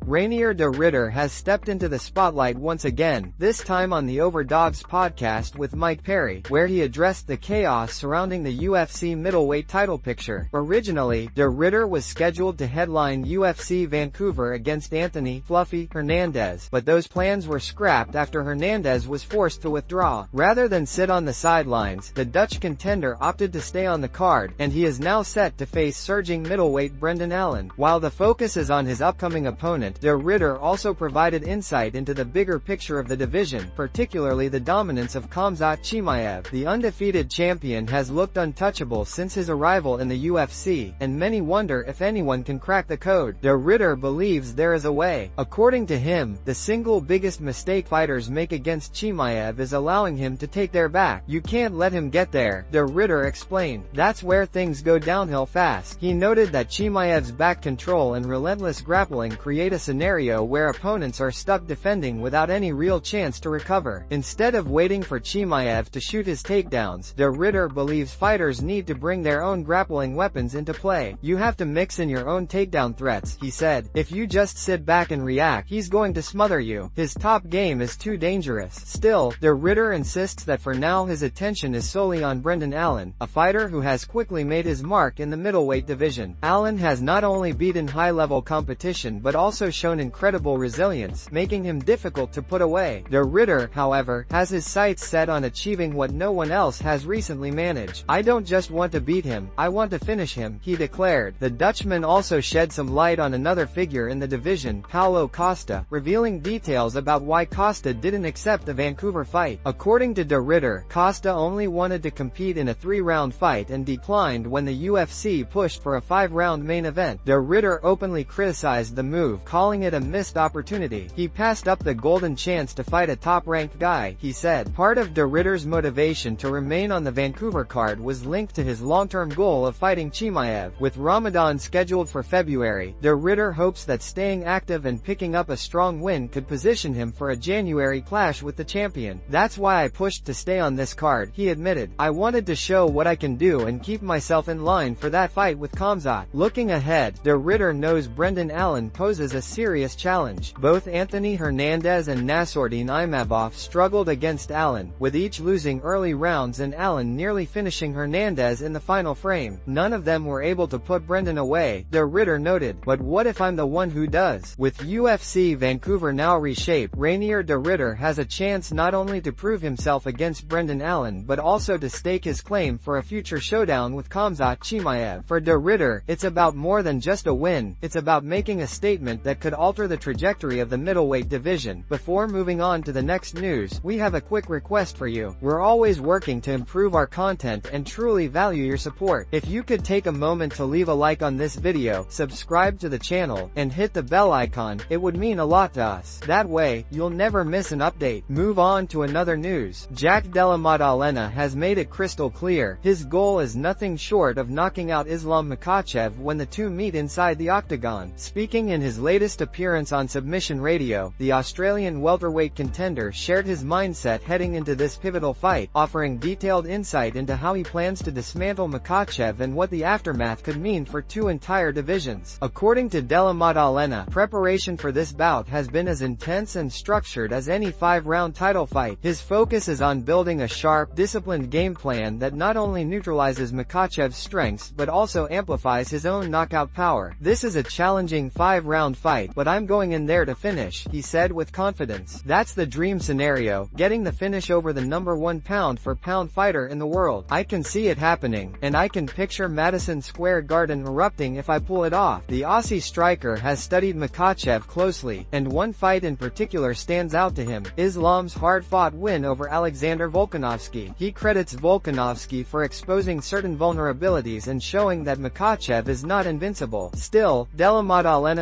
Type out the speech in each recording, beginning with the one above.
Reinier de Ridder has stepped into the spotlight once again, this time on the Overdogs podcast with Mike Perry, where he addressed the chaos surrounding the UFC middleweight title picture. Originally, de Ridder was scheduled to headline UFC Vancouver against Anthony "Fluffy" Hernandez, but those plans were scrapped after Hernandez was forced to withdraw. Rather than sit on the sidelines, the Dutch contender opted to stay on the card, and he is now set to face surging middleweight Brendan Allen. While the focus is on his upcoming opponent, de Ridder also provided insight into the bigger picture of the division, particularly the dominance of Khamzat Chimaev. The undefeated champion has looked untouchable since his arrival in the UFC, and many wonder if anyone can crack the code. De Ridder believes there is a way. According to him, the single biggest mistake fighters make against Chimaev is allowing him to take their back. You can't let him get there, de Ridder explained. That's where things go downhill fast. He noted that Chimaev's back control and relentless grappling create a scenario where opponents are stuck defending without any real chance to recover. Instead of waiting for Chimaev to shoot his takedowns, de Ridder believes fighters need to bring their own grappling weapons into play. You have to mix in your own takedown threats, he said. If you just sit back and react, he's going to smother you. His top game is too dangerous. Still, de Ridder insists that for now his attention is solely on Brendan Allen, a fighter who has quickly made his mark in the middleweight division. Allen has not only beaten high-level competition but also shown incredible resilience, making him difficult to put away. De Ridder, however, has his sights set on achieving what no one else has recently managed. I don't just want to beat him, I want to finish him, he declared. The Dutchman also shed some light on another figure in the division, Paulo Costa, revealing details about why Costa didn't accept the Vancouver fight. According to de Ridder, Costa only wanted to compete in a 3-round fight and declined when the UFC pushed for a 5-round main event. De Ridder openly criticized the move, calling it a missed opportunity. He passed up the golden chance to fight a top-ranked guy, he said. Part of de Ridder's motivation to remain on the Vancouver card was linked to his long-term goal of fighting Chimaev. With Ramadan scheduled for February, de Ridder hopes that staying active and picking up a strong win could position him for a January clash with the champion. That's why I pushed to stay on this card, he admitted. I wanted to show what I can do and keep myself in line for that fight with Khamzat. Looking ahead, de Ridder knows Brendan Allen poses a serious challenge. Both Anthony Hernandez and Nassourdine Imavov struggled against Allen, with each losing early rounds and Allen nearly finishing Hernandez in the final frame. None of them were able to put Brendan away, de Ridder noted. But what if I'm the one who does? With UFC Vancouver now reshaped, Reinier de Ridder has a chance not only to prove himself against Brendan Allen but also to stake his claim for a future showdown with Khamzat Chimaev. For de Ridder, it's about more than just a win, it's about making a statement that could alter the trajectory of the middleweight division. Before moving on to the next news, we have a quick request for you. We're always working to improve our content and truly value your support. If you could take a moment to leave a like on this video, subscribe to the channel, and hit the bell icon, it would mean a lot to us. That way, you'll never miss an update. Move on to another news. Jack Della has made it crystal clear, his goal is nothing short of knocking out Islam Makhachev when the two meet inside the octagon. Speaking in his latest appearance on Submission Radio, the Australian welterweight contender shared his mindset heading into this pivotal fight, offering detailed insight into how he plans to dismantle Makhachev and what the aftermath could mean for two entire divisions. According to Della, preparation for this bout has been as intense and structured as any 5-round title fight. His focus is on building a sharp, disciplined game plan that not only neutralizes Makhachev's strengths but also amplifies his own knockout power. This is a challenging 5-round fight, but I'm going in there to finish, he said with confidence. That's the dream scenario, getting the finish over the #1 pound-for-pound fighter in the world. I can see it happening, and I can picture Madison Square Garden erupting if I pull it off. The Aussie striker has studied Makhachev closely, and one fight in particular stands out to him: Islam's hard-fought win over Alexander Volkanovski. He credits Volkanovski for exposing certain vulnerabilities and showing that Makhachev is not invincible. Still, Della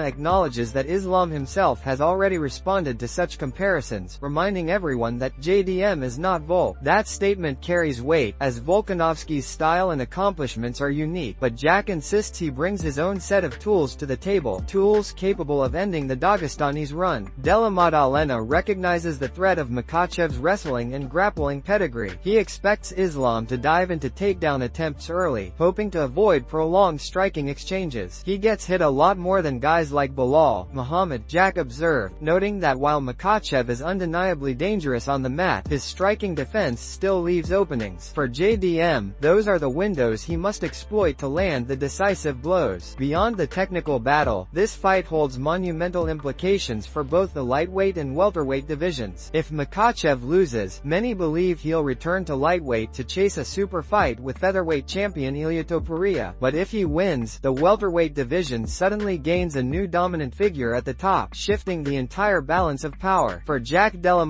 acknowledges that Islam himself has already responded to such comparisons, reminding everyone that JDM is not Volk. That statement carries weight, as Volkanovski's style and accomplishments are unique, but Jack insists he brings his own set of tools to the table, tools capable of ending the Dagestani's run. Della recognizes the threat of Makhachev's wrestling and grappling pedigree. He expects Islam to dive into takedown attempts early, hoping to avoid prolonged striking exchanges. He gets hit a lot more than guys like Bilal, all, Muhammad, Jack observed, noting that while Makhachev is undeniably dangerous on the mat, his striking defense still leaves openings. For JDM, those are the windows he must exploit to land the decisive blows. Beyond the technical battle, this fight holds monumental implications for both the lightweight and welterweight divisions. If Makhachev loses, many believe he'll return to lightweight to chase a super fight with featherweight champion Ilia Topuria. But if he wins, the welterweight division suddenly gains a new dominant figure at the top, shifting the entire balance of power. For Jack Della,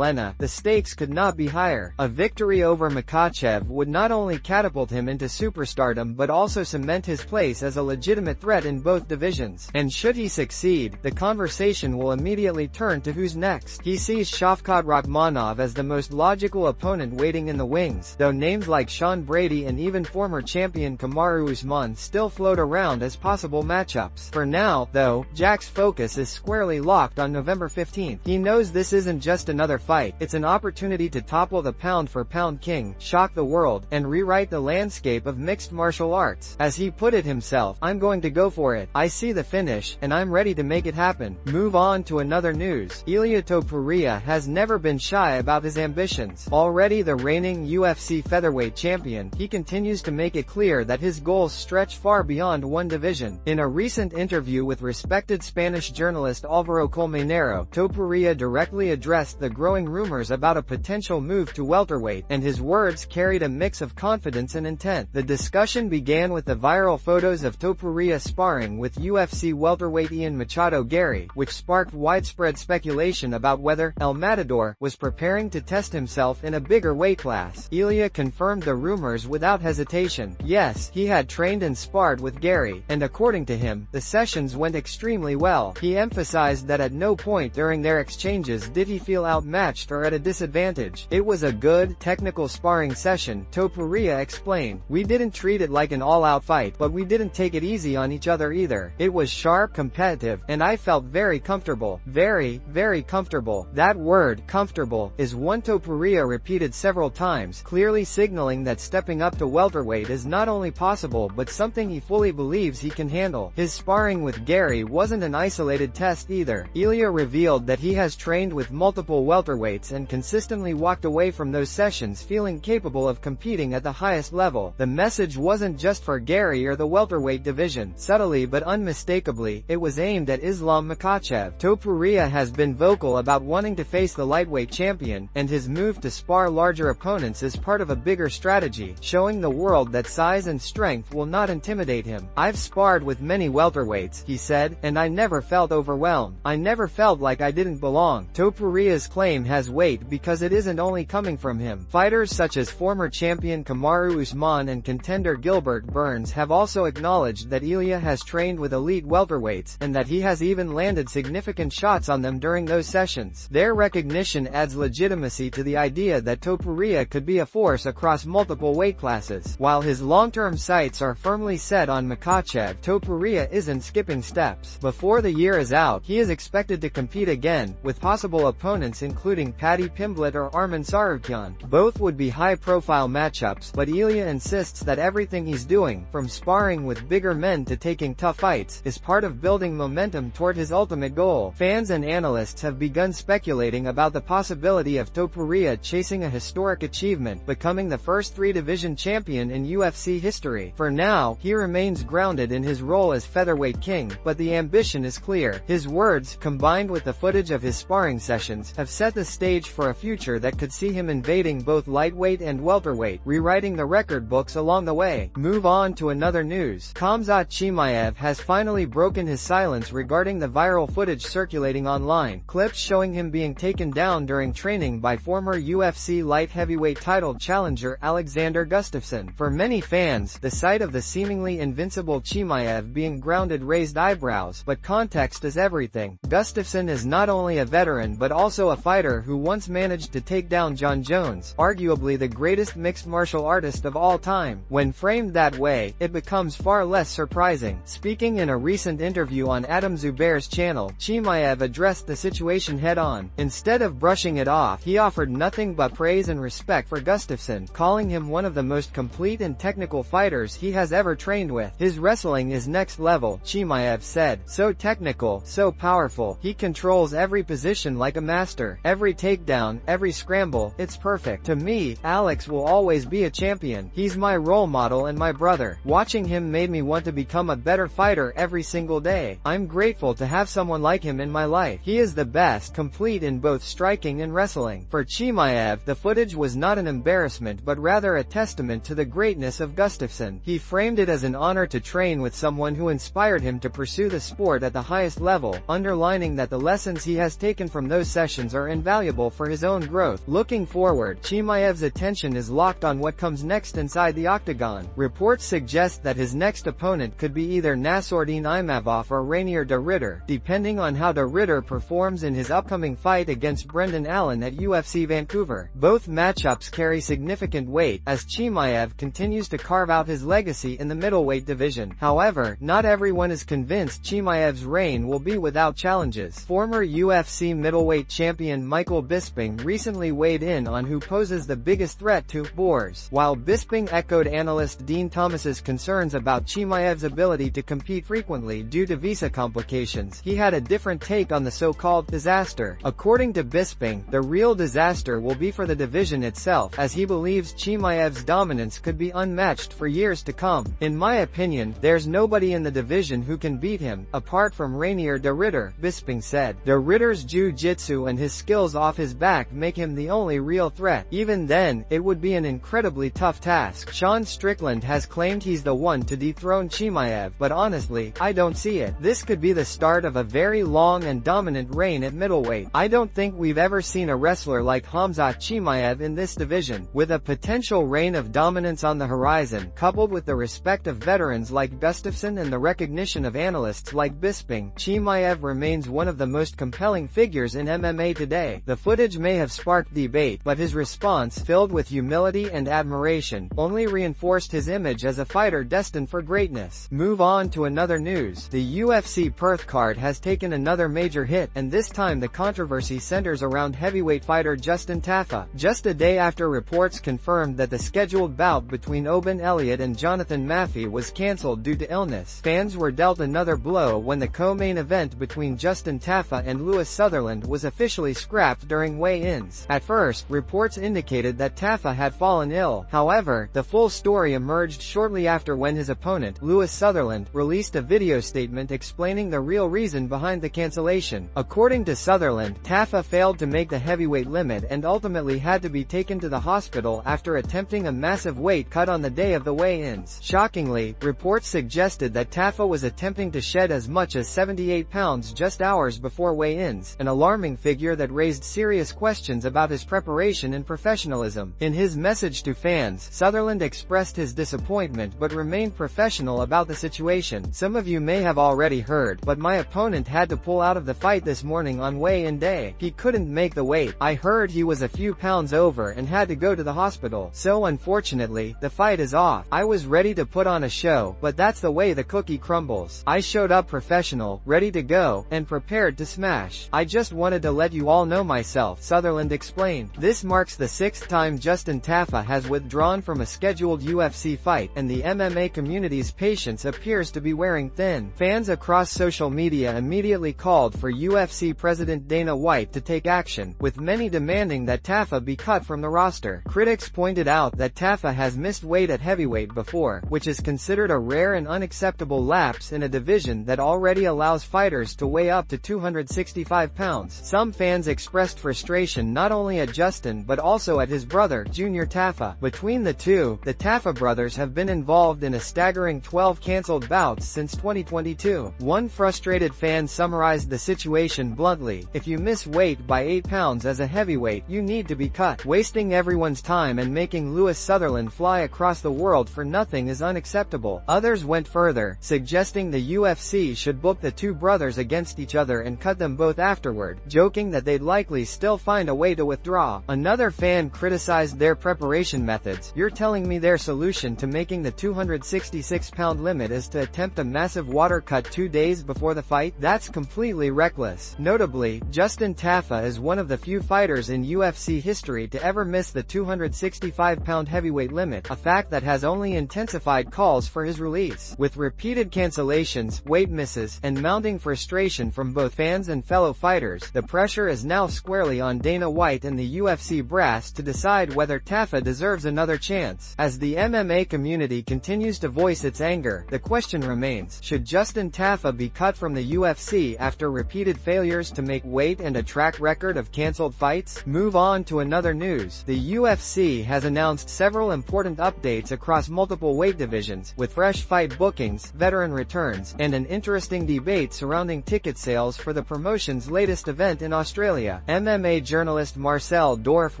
the stakes could not be higher. A victory over Makhachev would not only catapult him into superstardom but also cement his place as a legitimate threat in both divisions. And should he succeed, the conversation will immediately turn to who's next. He sees Shavkat Rakhmonov as the most logical opponent waiting in the wings, though names like Sean Brady and even former champion Kamaru Usman still float around as possible matchups. For now, though, Jack's focus is squarely locked on November 15th. He knows this isn't just another fight, it's an opportunity to topple the pound-for-pound king, shock the world, and rewrite the landscape of mixed martial arts. As he put it himself, "I'm going to go for it. I see the finish, and I'm ready to make it happen." Move on to another news. Ilia Topuria has never been shy about his ambitions. Already the reigning UFC featherweight champion, he continues to make it clear that his goals stretch far beyond one division. In a recent interview with respected Spanish journalist Álvaro Colmenero, Topuria directly addressed the growing rumors about a potential move to welterweight, and his words carried a mix of confidence and intent. The discussion began with the viral photos of Topuria sparring with UFC welterweight Ian Machado Gary, which sparked widespread speculation about whether El Matador was preparing to test himself in a bigger weight class. Ilia confirmed the rumors without hesitation. Yes, he had trained and sparred with Gary, and according to him, the sessions went extremely well. He emphasized that at no point during their exchanges did he feel outmatched or at a disadvantage. "It was a good, technical sparring session," Topuria explained. "We didn't treat it like an all-out fight, but we didn't take it easy on each other either. It was sharp, competitive, and I felt very comfortable. Very, very comfortable." That word, comfortable, is one Topuria repeated several times, clearly signaling that stepping up to welterweight is not only possible but something he fully believes he can handle. His sparring with Gary wasn't an isolated test either. Ilia revealed that he has trained with multiple welterweights and consistently walked away from those sessions feeling capable of competing at the highest level. The message wasn't just for Gary or the welterweight division. Subtly but unmistakably, it was aimed at Islam Makhachev. Topuria has been vocal about wanting to face the lightweight champion, and his move to spar larger opponents is part of a bigger strategy, showing the world that size and strength will not intimidate him. "I've sparred with many welterweights," he said, "and I never felt overwhelmed. I never felt like I didn't belong." Topuria's claim has weight because it isn't only coming from him. Fighters such as former champion Kamaru Usman and contender Gilbert Burns have also acknowledged that Ilia has trained with elite welterweights, and that he has even landed significant shots on them during those sessions. Their recognition adds legitimacy to the idea that Topuria could be a force across multiple weight classes. While his long-term sights are firmly set on Makhachev, Topuria isn't skipping steps. Before the year is out, he is expected to compete again, with possible opponents including Paddy Pimblett or Arman Tsarukyan. Both would be high-profile matchups, but Ilia insists that everything he's doing, from sparring with bigger men to taking tough fights, is part of building momentum toward his ultimate goal. Fans and analysts have begun speculating about the possibility of Topuria chasing a historic achievement, becoming the first three-division champion in UFC history. For now, he remains grounded in his role as featherweight king, but the ambition is clear. His words, combined with the footage of his sparring sessions, have set the stage for a future that could see him invading both lightweight and welterweight, rewriting the record books along the way. Move on to another news. Khamzat Chimaev has finally broken his silence regarding the viral footage circulating online, clips showing him being taken down during training by former UFC light heavyweight title challenger Alexander Gustafsson. For many fans, the sight of the seemingly invincible Chimaev being grounded raised eyebrows, but context is everything. Gustafsson is not only a veteran but also a fighter who once managed to take down Jon Jones, arguably the greatest mixed martial artist of all time. When framed that way, it becomes far less surprising. Speaking in a recent interview on Adam Zubair's channel, Chimaev addressed the situation head-on. Instead of brushing it off, he offered nothing but praise and respect for Gustafsson, calling him one of the most complete and technical fighters he has ever trained with. "His wrestling is next level," Chimaev said. "So technical, so powerful. He controls every position like a master. Every takedown, every scramble, it's perfect. To me, Alex will always be a champion. He's my role model and my brother. Watching him made me want to become a better fighter every single day. I'm grateful to have someone like him in my life. He is the best, complete in both striking and wrestling. For Chimaev, the footage was not an embarrassment but rather a testament to the greatness of Gustafsson. He framed it as an honor to train with someone who inspired him to pursue the sport at the highest level, underlining that the lessons he has taken from those sessions are invaluable for his own growth. Looking forward, Chimaev's attention is locked on what comes next inside the octagon. Reports suggest that his next opponent could be either Nassourdine Imavov or Reinier de Ridder, depending on how de Ridder performs in his upcoming fight against Brendan Allen at UFC Vancouver. Both matchups carry significant weight, as Chimaev continues to carve out his legacy in the middleweight division. However, not everyone is convinced Chimaev's reign will be without challenges. Former UFC middleweight champion Michael Bisping recently weighed in on who poses the biggest threat to Boers. While Bisping echoed analyst Dean Thomas's concerns about Chimaev's ability to compete frequently due to visa complications, he had a different take on the so-called disaster. According to Bisping, the real disaster will be for the division itself, as he believes Chimaev's dominance could be unmatched for years to come. In my opinion, there's nobody in the division who can beat him, apart from Reinier de Ridder, Bisping said. De Ridder's jiu-jitsu and his skills off his back make him the only real threat. Even then, it would be an incredibly tough task. Sean Strickland has claimed he's the one to dethrone Chimaev, but honestly, I don't see it. This could be the start of a very long and dominant reign at middleweight. I don't think we've ever seen a wrestler like Khamzat Chimaev in this division. With a potential reign of dominance on the horizon, coupled with the respect of veterans like Gustafsson and the recognition of analysts like Bisping, Chimaev remains one of the most compelling figures in MMA today. The footage may have sparked debate, but his response, filled with humility and admiration, only reinforced his image as a fighter destined for greatness. Move on to another news. The UFC Perth card has taken another major hit, and this time the controversy centers around heavyweight fighter Justin Taffa. Just a day after reports confirmed that the scheduled bout between Oban Elliott and Jonathan Maffey was cancelled due to illness, fans were dealt another blow when the co-main event between Justin Taffa and Lewis Sutherland was officially scrapped during weigh-ins. At first, reports indicated that Taffa had fallen ill. However, the full story emerged shortly after when his opponent, Lewis Sutherland, released a video statement explaining the real reason behind the cancellation. According to Sutherland, Taffa failed to make the heavyweight limit and ultimately had to be taken to the hospital after attempting a massive weight cut on the day of the weigh-ins. Shockingly, reports suggested that Taffa was attempting to shed as much as 78 pounds just hours before weigh-ins, an alarming figure that raised serious questions about his preparation and professionalism. In his message to fans, Sutherland expressed his disappointment but remained professional about the situation. Some of you may have already heard, but my opponent had to pull out of the fight this morning on weigh-in day. He couldn't make the weight. I heard he was a few pounds over and had to go to the hospital. So unfortunately, the fight is off. I was ready to put on a show, but that's the way the cookie crumbles. I showed up professional, ready to go, and prepared to smash. I just wanted to let you all know myself, Sutherland explained. This marks the 6th time Justin Taffa has withdrawn from a scheduled UFC fight, and the MMA community's patience appears to be wearing thin. Fans across social media immediately called for UFC President Dana White to take action, with many demanding that Taffa be cut from the roster. Critics pointed out that Taffa has missed weight at heavyweight before, which is considered a rare and unacceptable lapse in a division that already allows fighters to weigh up to 265 pounds. Some fans expressed frustration not only at Justin but also at his brother, Junior Taffa. Between the two, the Taffa brothers have been involved in a staggering 12 cancelled bouts since 2022. One frustrated fan summarized the situation bluntly: "If you miss weight by 8 pounds as a heavyweight, you need to be cut. Wasting everyone's time and making Lewis Sutherland fly across the world for nothing is unacceptable." Others went further, suggesting the UFC should book the two brothers against each other and cut them both afterward, joking that they'd likely still find a way to withdraw. Another fan criticized their preparation methods. "You're telling me their solution to making the 266-pound limit is to attempt a massive water cut 2 days before the fight? That's completely reckless." Notably, Justin Taffa is one of the few fighters in UFC history to ever miss the 265-pound heavyweight limit, a fact that has only intensified calls for his release. With repeated cancellations, weight misses, buzz, and mounting frustration from both fans and fellow fighters, the pressure is now squarely on Dana White and the UFC brass to decide whether Taffa deserves another chance. As the MMA community continues to voice its anger, the question remains, should Justin Taffa be cut from the UFC after repeated failures to make weight and a track record of cancelled fights? Move on to another news. The UFC has announced several important updates across multiple weight divisions, with fresh fight bookings, veteran returns, and an interesting debate surrounding ticket sales for the promotion's latest event in Australia. MMA journalist Marcel Dorf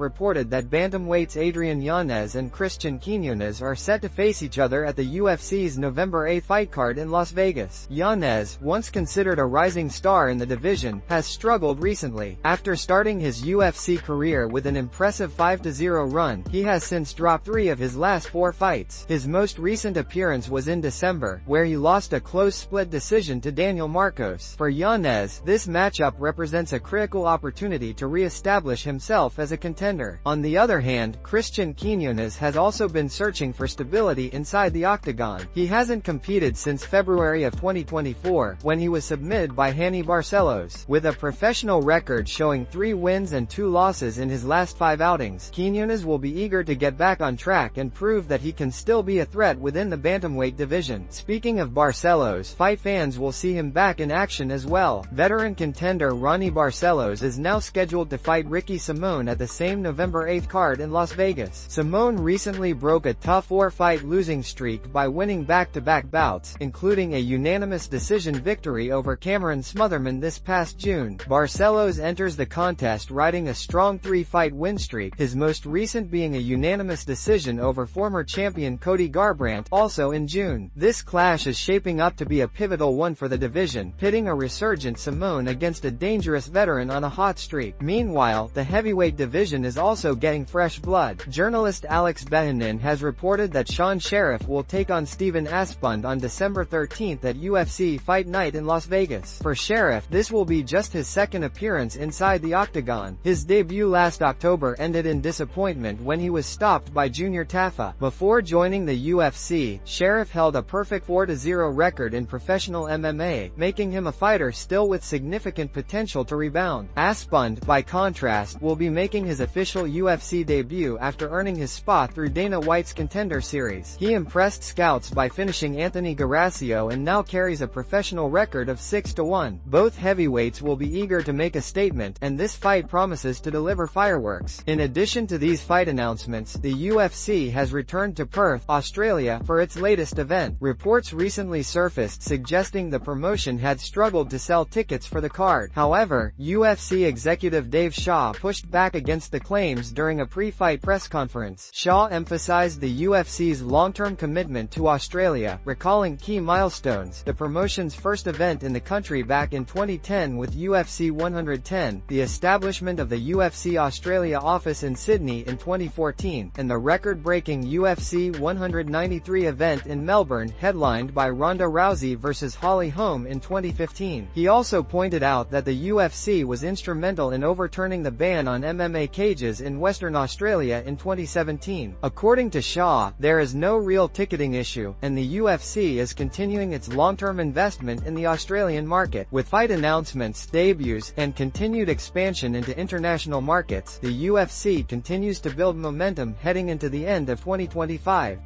reported that bantamweights Adrian Yanez and Christian Quinones are set to face each other at the UFC's November 8 fight card in Las Vegas. Yanez, once considered a rising star in the division, has struggled recently. After starting his UFC career with an impressive 5-0 run, he has since dropped 3 of his last 4 fights. His most recent appearance was in December, where he lost a close split decision to Daniel Marcos. For Yanez, this matchup represents a critical opportunity to re-establish himself as a contender. On the other hand, Christian Quinones has also been searching for stability inside the octagon. He hasn't competed since February of 2024, when he was submitted by Hanny Barcelos. With a professional record showing 3 wins and 2 losses in his last 5 outings, Quinones will be eager to get back on track and prove that he can still be a threat within the bantamweight division. Speaking of Barcelos, fight fans will see him back in action as well. Veteran contender Ronnie Barcelos is now scheduled to fight Ricky Simón at the same November 8 card in Las Vegas. Simón recently broke a tough 4-fight losing streak by winning back-to-back bouts, including a unanimous decision victory over Cameron Smotherman this past June. Barcelos enters the contest riding a strong 3-fight win streak, his most recent being a unanimous decision over former champion Cody Garbrandt, also in June. This clash is shaping up to be a pivotal one for the division, pitting a resurgent Simón against a dangerous veteran on a hot streak. Meanwhile, the heavyweight division is also getting fresh blood. Journalist Alex Behanin has reported that Sean Sheriff will take on Steven Aspund on December 13th at UFC Fight Night in Las Vegas. For Sheriff, this will be just his second appearance inside the octagon. His debut last October ended in disappointment when he was stopped by Junior Taffa. Before joining the UFC, Sheriff held a perfect 4-0 record in professional MMA, making him a fighter still with significant potential to rebound. Aspund, by contrast, will be making his official UFC debut after earning his spot through Dana White's Contender Series. He impressed scouts by finishing Anthony Garasio and now carries a professional record of 6-1. Both heavyweights will be eager to make a statement, and this fight promises to deliver fireworks. In addition to these fight announcements, the UFC has returned to Perth, Australia, for its latest event. Reports recently surfaced suggesting the promotion had struggled to sell tickets for the card. However, UFC executive Dave Shaw pushed back against the claims during a pre-fight press conference. Shaw emphasized the UFC's long-term commitment to Australia, recalling key milestones: the promotion's first event in the country back in 2010 with UFC 110, the establishment of the UFC Australia office in Sydney in 2014, and the record-breaking UFC 193 event in Melbourne headlined by Ronda Rousey vs Holly Holm in 2015. He also pointed out that the UFC was instrumental in overturning the ban on MMA cages in Western Australia in 2017. According to Shaw, there is no real ticketing issue, and the UFC is continuing its long-term investment in the Australian market. With fight announcements, debuts, and continued expansion into international markets, the UFC continues to build momentum heading into the end of 2025.